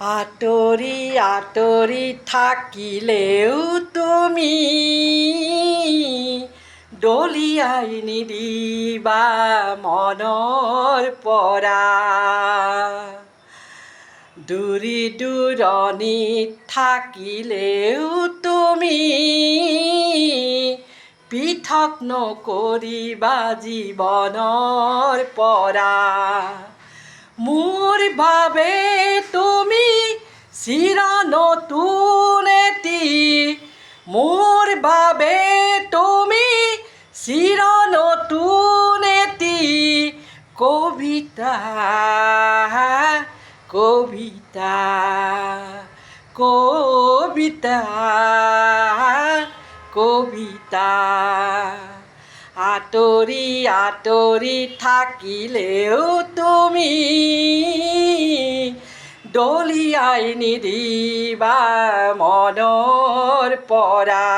আতৰি আতৰি থাকিলেও তুমি দলিয়াই নিদিবা মনৰ পৰা। দূৰি দূৰণিত থাকিলেও তুমি পৃথক নকৰিবা জীৱনৰ পৰা। মোৰ বাবে তুমি চিৰ নতুন এটি, মোৰ বাবে তুমি চিৰ নতুন এটি কবিতা, কবিতা, কবিতা, কবিতা। আতৰি আতৰি থাকিলেও তুমি দলিয়াই নিদিবা মনৰ পৰা।